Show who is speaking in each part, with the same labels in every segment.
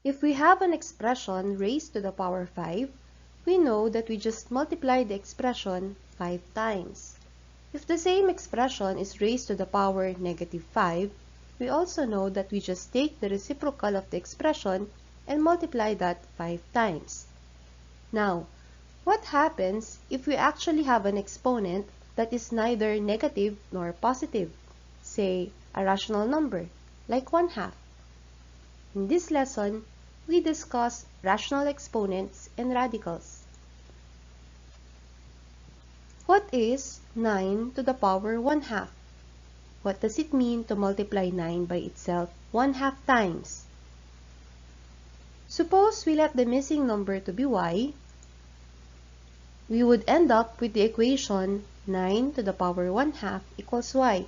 Speaker 1: If we have an expression raised to the power 5, we know that we just multiply the expression 5 times. If the same expression is raised to the power -5, we also know that we just take the reciprocal of the expression and multiply that 5 times. Now, what happens if we actually have an exponent that is neither negative nor positive, say a rational number, like 1/2? In this lesson, we discuss rational exponents and radicals. What is 9 to the power 1/2? What does it mean to multiply 9 by itself 1/2 times? Suppose we let the missing number to be y. We would end up with the equation 9 to the power 1/2 equals y.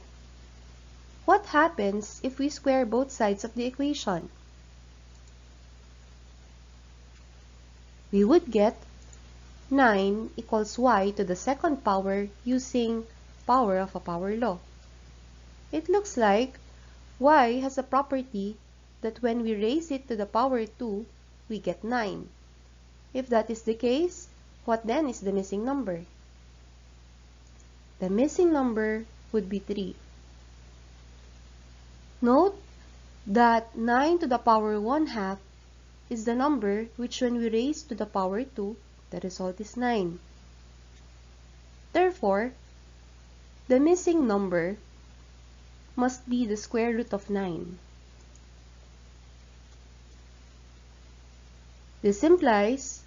Speaker 1: What happens if we square both sides of the equation? We would get 9 equals y to the second power using power of a power law. It looks like y has a property that when we raise it to the power 2, we get 9. If that is the case, what then is the missing number? The missing number would be 3. Note that 9 to the power 1/2 is the number which when we raise to the power 2, the result is 9. Therefore, the missing number must be the square root of 9. This implies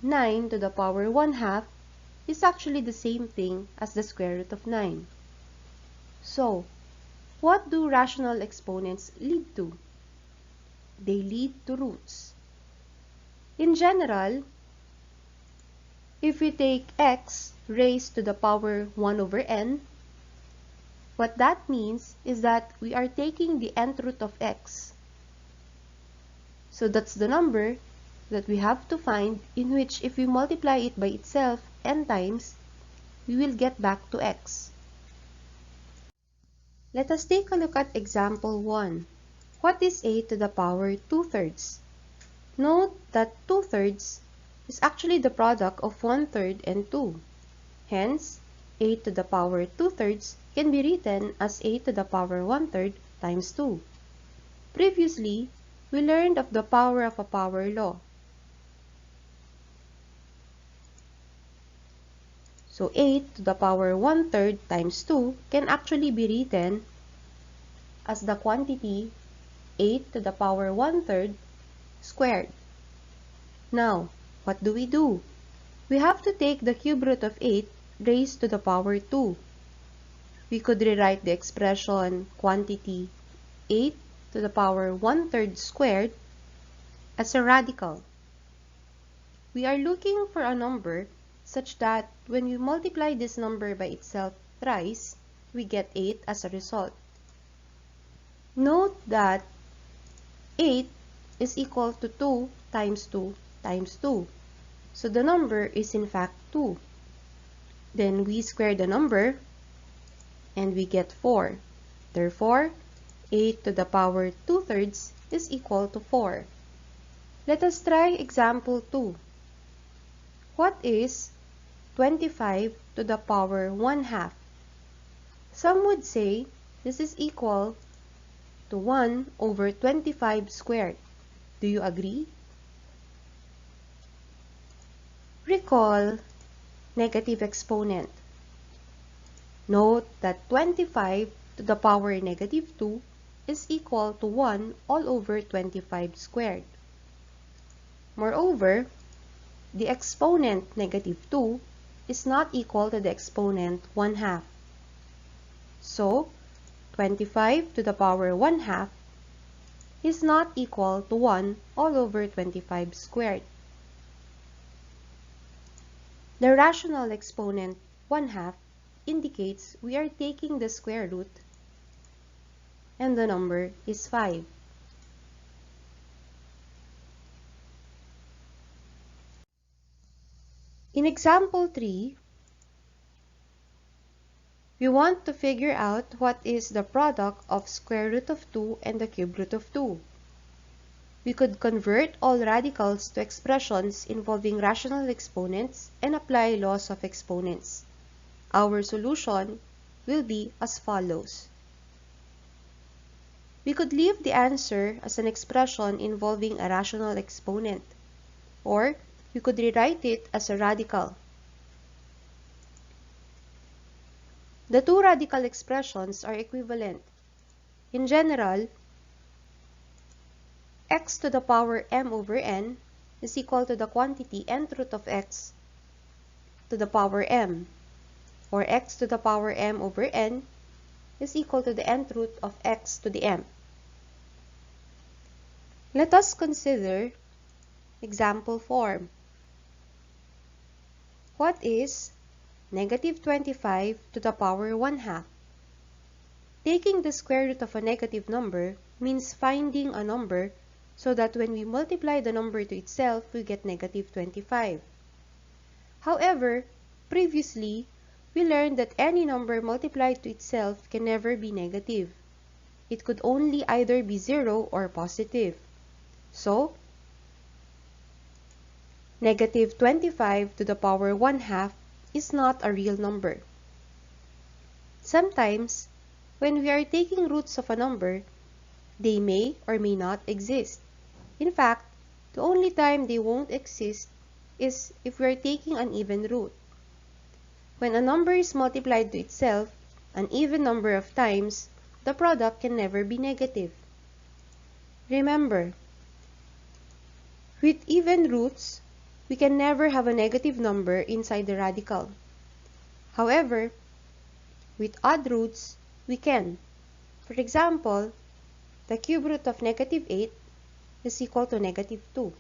Speaker 1: 9 to the power 1/2 is actually the same thing as the square root of 9. So, what do rational exponents lead to? They lead to roots. In general, if we take x raised to the power 1 over n, what that means is that we are taking the nth root of x. So that's the number that we have to find, in which if we multiply it by itself n times, we will get back to x. Let us take a look at example 1. What is 8 to the power 2/3? Note that 2/3 is actually the product of 1/3 and 2. Hence, 8 to the power 2/3 can be written as 8 to the power 1/3 times 2. Previously, we learned of the power of a power law. So 8 to the power 1/3 times 2 can actually be written as the quantity 8 to the power 1/3 squared. Now, what do? We have to take the cube root of 8 raised to the power 2. We could rewrite the expression quantity 8 to the power 1/3 squared as a radical. We are looking for a number such that when we multiply this number by itself thrice, we get 8 as a result. Note that 8 is equal to 2 times 2 times 2. So the number is in fact 2. Then we square the number and we get 4. Therefore, 8 to the power 2/3 is equal to 4. Let us try example 2. What is 25 to the power 1/2? Some would say this is equal to 1 over 25 squared. Do you agree? Recall negative exponent. Note that 25 to the power -2 is equal to 1 all over 25 squared. Moreover, the exponent -2 is not equal to the exponent 1/2. So, 25 to the power 1/2 is not equal to 1 all over 25 squared. The rational exponent 1/2 indicates we are taking the square root and the number is 5. In example 3, we want to figure out what is the product of square root of 2 and the cube root of 2. We could convert all radicals to expressions involving rational exponents and apply laws of exponents. Our solution will be as follows. We could leave the answer as an expression involving a rational exponent, or we could rewrite it as a radical. The two radical expressions are equivalent. In general, x to the power m over n is equal to the quantity nth root of x to the power m, or x to the power m over n is equal to the nth root of x to the m. Let us consider example form. What is negative 25 to the power 1/2? Taking the square root of a negative number means finding a number so that when we multiply the number to itself, we get negative 25. However, previously, we learned that any number multiplied to itself can never be negative. It could only either be 0 or positive. So, negative 25 to the power 1/2 is not a real number. Sometimes, when we are taking roots of a number, they may or may not exist. In fact, the only time they won't exist is if we are taking an even root. When a number is multiplied to itself an even number of times, the product can never be negative. Remember, with even roots, we can never have a negative number inside the radical. However, with odd roots, we can. For example, the cube root of negative 8 is equal to negative 2.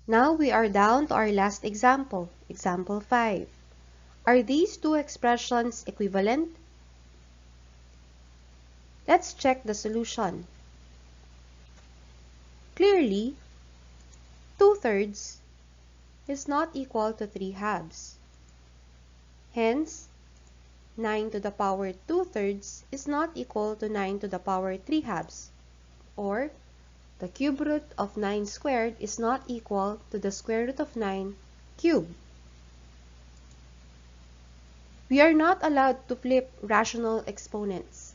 Speaker 1: Now we are down to our last example, example 5. Are these two expressions equivalent? Let's check the solution. Clearly, 2/3 is not equal to 3/2. Hence, 9 to the power 2/3 is not equal to 9 to the power 3/2, or the cube root of 9 squared is not equal to the square root of 9 cubed. We are not allowed to flip rational exponents.